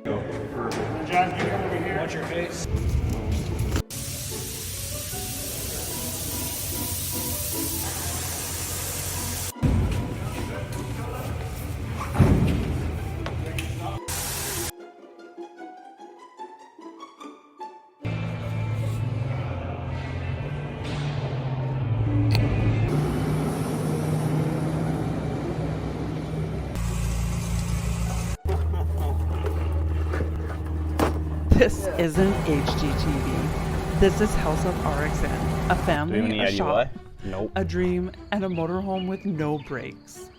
Go. Perfect. John, can you come over here? Watch your face. This isn't HGTV. This is House of RXN, a family, a shop, Nope. a dream, and a motorhome with no brakes.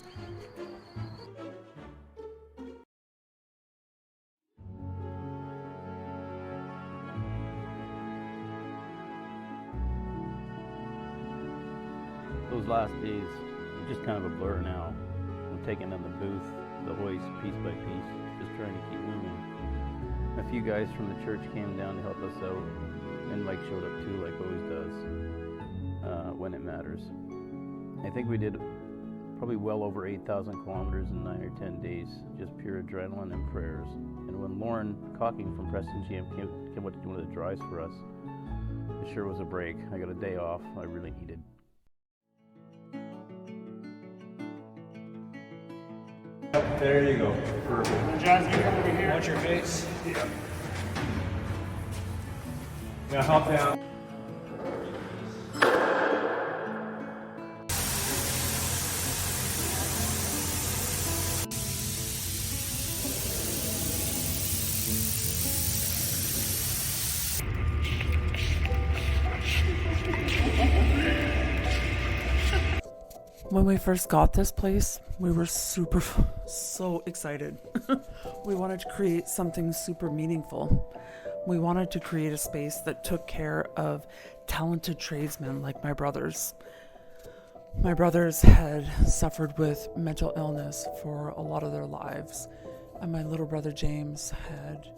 Those last days are just kind of a blur now. I'm taking in the booth, the hoist, piece by piece, just trying to keep moving. A few guys from the church came down to help us out, and Mike showed up too, like always does, when it matters. I think we did probably well over 8,000 kilometers in 9 or 10 days, just pure adrenaline and prayers. And when Lauren Cocking from Preston GM came up to do one of the drives for us, it sure was a break. I got a day off I really needed. There you go. Perfect. John, can you come over here? Watch your face. Yeah. Now hop down. When we first got this place, we were so excited. We wanted to create something super meaningful. We wanted to create a space that took care of talented tradesmen like my brothers. My brothers had suffered with mental illness for a lot of their lives, and my little brother James had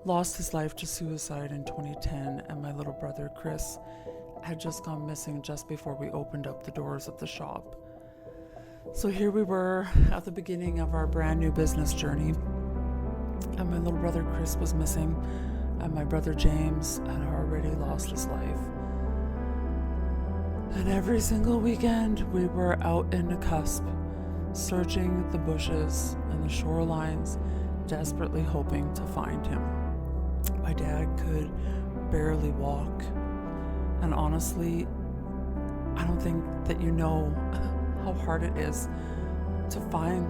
lost his life to suicide in 2010, and my little brother Chris had just gone missing just before we opened up the doors of the shop. So here we were at the beginning of our brand new business journey, and my little brother Chris was missing, and my brother James had already lost his life. And every single weekend we were out in the cusp, searching the bushes and the shorelines, desperately hoping to find him. My dad could barely walk. And honestly, I don't think that you know how hard it is to find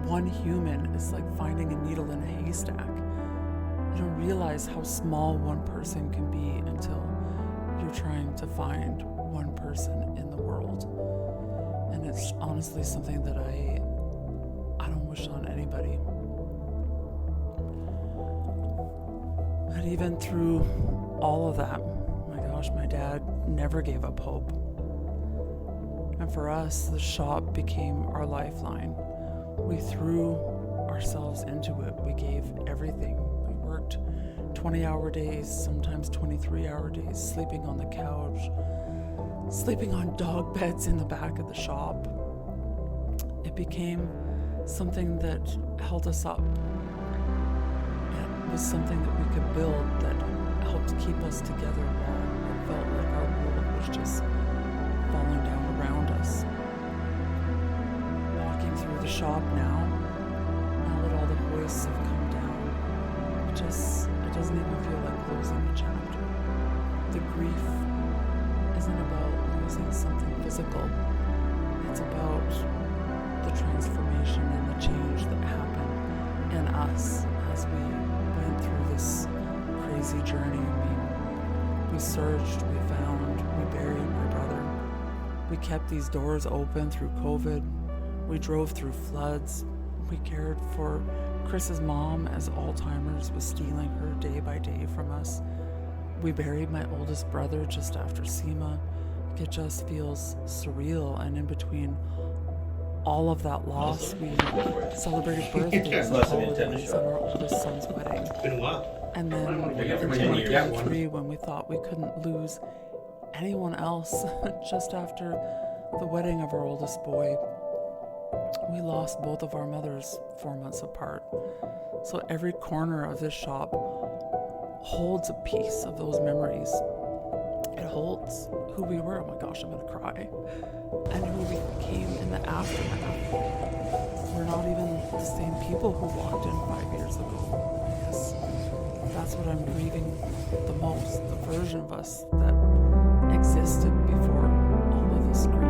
one human. It's like finding a needle in a haystack. You don't realize how small one person can be until you're trying to find one person in the world. And it's honestly something that I don't wish on anybody. But even through all of that, my dad never gave up hope. And for us, the shop became our lifeline. We threw ourselves into it. We gave everything. We worked 20-hour days, sometimes 23-hour days, sleeping on the couch, sleeping on dog beds in the back of the shop. It became something that held us up. It was something that we could build that helped keep us together while it felt like our world was just falling down around us. Walking through the shop now that all the hoists have come down, it doesn't even feel like closing a chapter. The grief isn't about losing something physical. It's about the transformation and the change that happened in us as we went through this crazy journey. We searched, we found, we buried my brother. We kept these doors open through COVID. We drove through floods. We cared for Chris's mom as Alzheimer's was stealing her day by day from us. We buried my oldest brother just after SEMA. It just feels surreal, and in between all of that loss, we celebrated birthdays and holidays and our oldest son's wedding. It's been a while. And then in 2023, when we thought we couldn't lose anyone else, just after the wedding of our oldest boy, We lost both of our mothers 4 months apart. So every corner of this shop holds a piece of those memories. It holds who we were, oh my gosh, I'm gonna cry, and who we became in the aftermath. We're not even the same people who walked in 5 years ago. I guess that's what I'm grieving the most, the version of us that existed before all of this grief.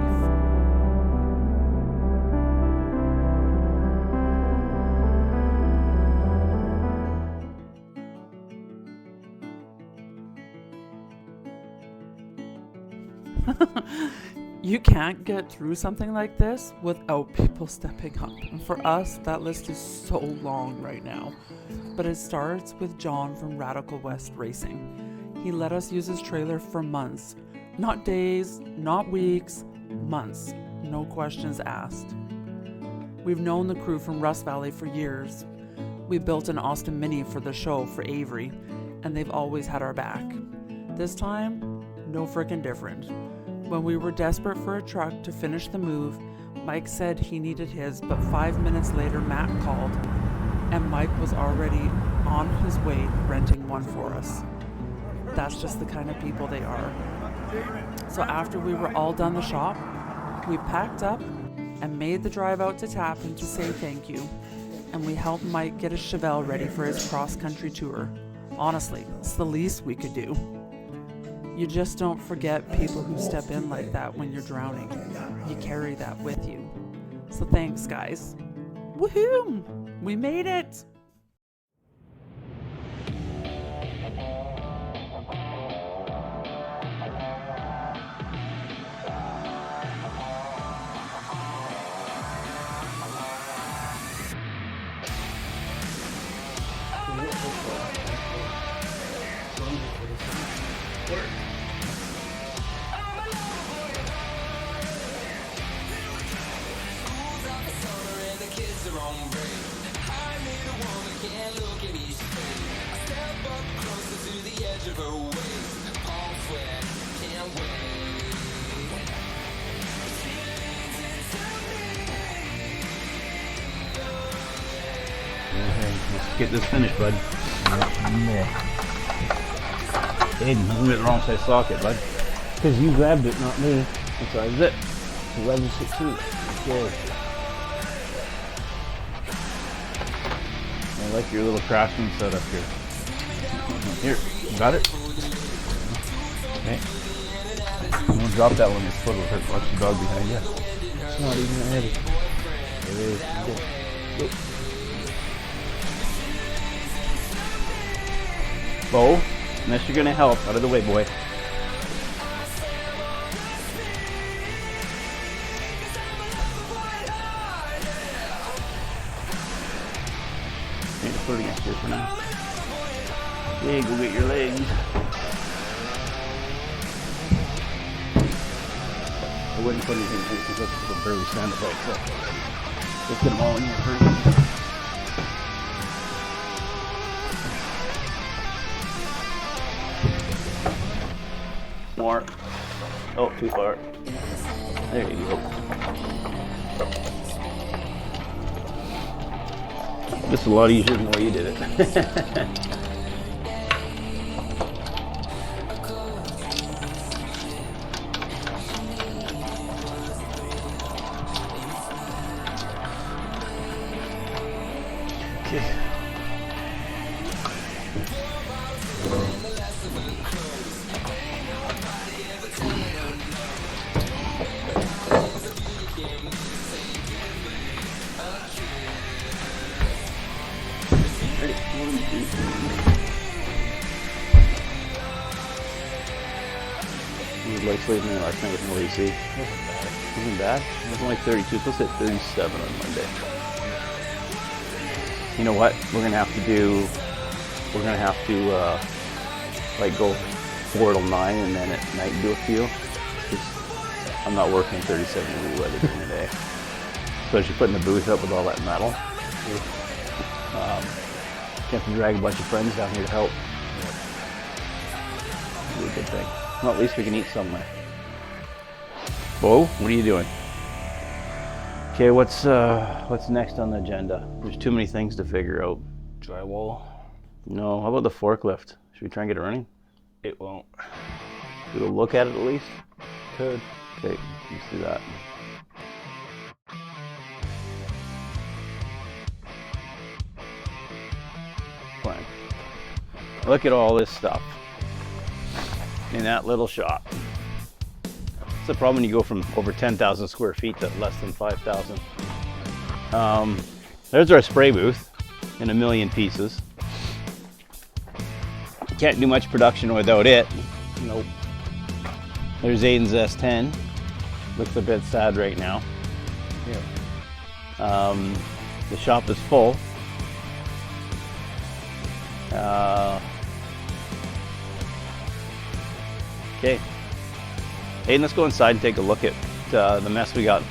You can't get through something like this without people stepping up. And for us, that list is so long right now. But it starts with John from Radical West Racing. He let us use his trailer for months. Not days, not weeks, months. No questions asked. We've known the crew from Rust Valley for years. We built an Austin Mini for the show for Avery, and they've always had our back. This time, no frickin' different. When we were desperate for a truck to finish the move, Mike said he needed his, but 5 minutes later Matt called, and Mike was already on his way renting one for us. That's just the kind of people they are. So after we were all done the shop, we packed up and made the drive out to Tappan to say thank you, and we helped Mike get his Chevelle ready for his cross-country tour. Honestly, it's the least we could do. You just don't forget people who step in like that when you're drowning. You carry that with you. So thanks, guys. Woohoo! We made it! Let's get this finished, bud. Aiden, I'm in the wrong size socket, bud. Because you grabbed it, not me. What size is it? 11/16. Okay. I like your little craftsman setup here. Here, you got it? Okay. I'm gonna drop that one in his foot with her. Watch the dog behind you. It's not even that heavy. It is. Good. Bo, unless you're gonna help, out of the way, boy. Need to put it against here for now. Okay, go get your legs. I wouldn't put anything in because it'll barely stand up by itself. Let's get them all in here first. More. Oh, too far. There you go. This is a lot easier than the way you did it. Okay. Like sleeping in last night with no AC. Wasn't bad. It was only 32. It's supposed to hit 37 on Monday. You know what? We're gonna have to like go 4 till 9 and then at night do a few. I'm not working 37 degree weather during the day. Especially putting the booth up with all that metal. You have to drag a bunch of friends down here to help. It'll be a good thing. Well, at least we can eat somewhere. Bo, what are you doing? Okay, what's next on the agenda? There's too many things to figure out. Drywall. No, how about the forklift? Should we try and get it running? It won't. Should we look at it at least? Could. Okay, let's do that. Fine. Look at all this stuff in that little shop. It's the problem when you go from over 10,000 square feet to less than 5,000. There's our spray booth in a million pieces. Can't do much production without it. Nope. There's Aiden's S10. Looks a bit sad right now. Yeah. The shop is full. Okay. Aiden, let's go inside and take a look at the mess we got.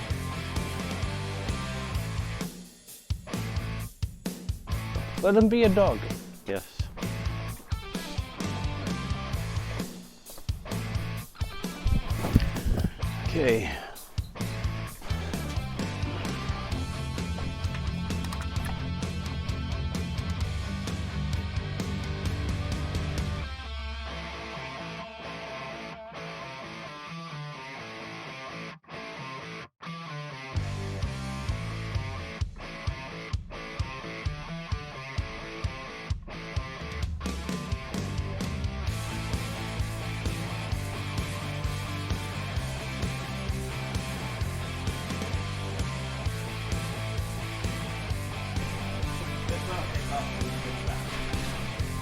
Let him be a dog. Yes. Okay.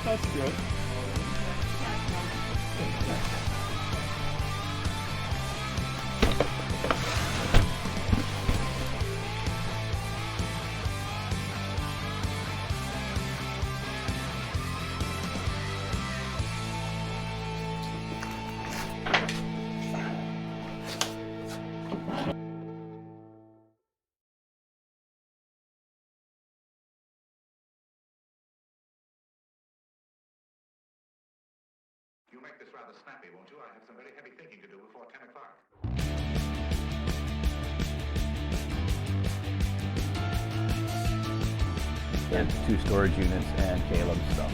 That's good. You make this rather snappy, won't you? I have some very heavy thinking to do before 10 o'clock. And 2 storage units and Caleb's stuff.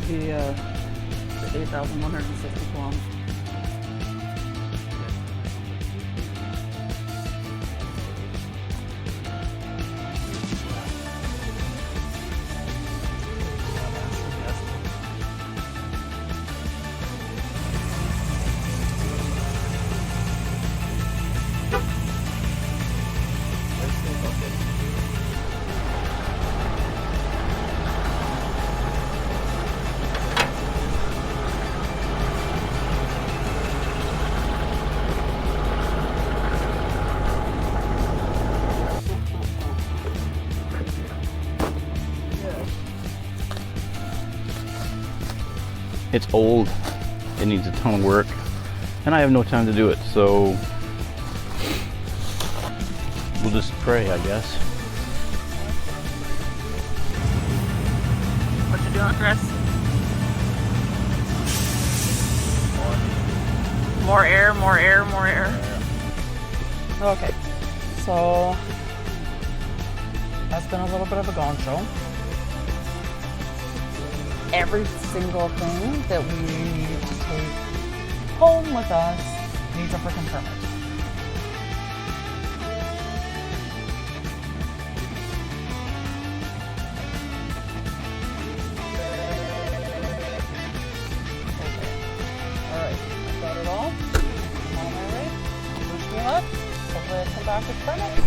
The 8,160 kilometers. It's old, it needs a ton of work, and I have no time to do it, so we'll just pray, I guess. What you doing, Chris? More air, more air, more air. Okay, so that's been a little bit of a gong show. Every single thing that we need to take home with us needs a freaking permit. Alright, I've got it all. I'm on my way. Wish me luck. Hopefully I come back with permits.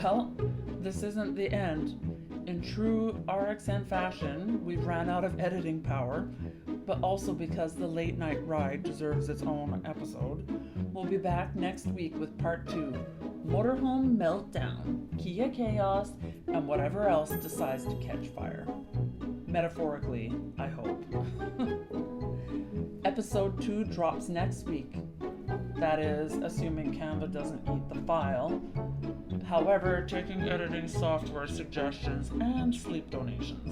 Well, this isn't the end. In true RXN fashion, we've ran out of editing power, but also because the late night ride deserves its own episode. We'll be back next week with part 2, Motorhome Meltdown, Kia Chaos, and whatever else decides to catch fire. Metaphorically, I hope. Episode 2 drops next week. That is, assuming Canva doesn't eat the file. However, taking editing software suggestions and sleep donations.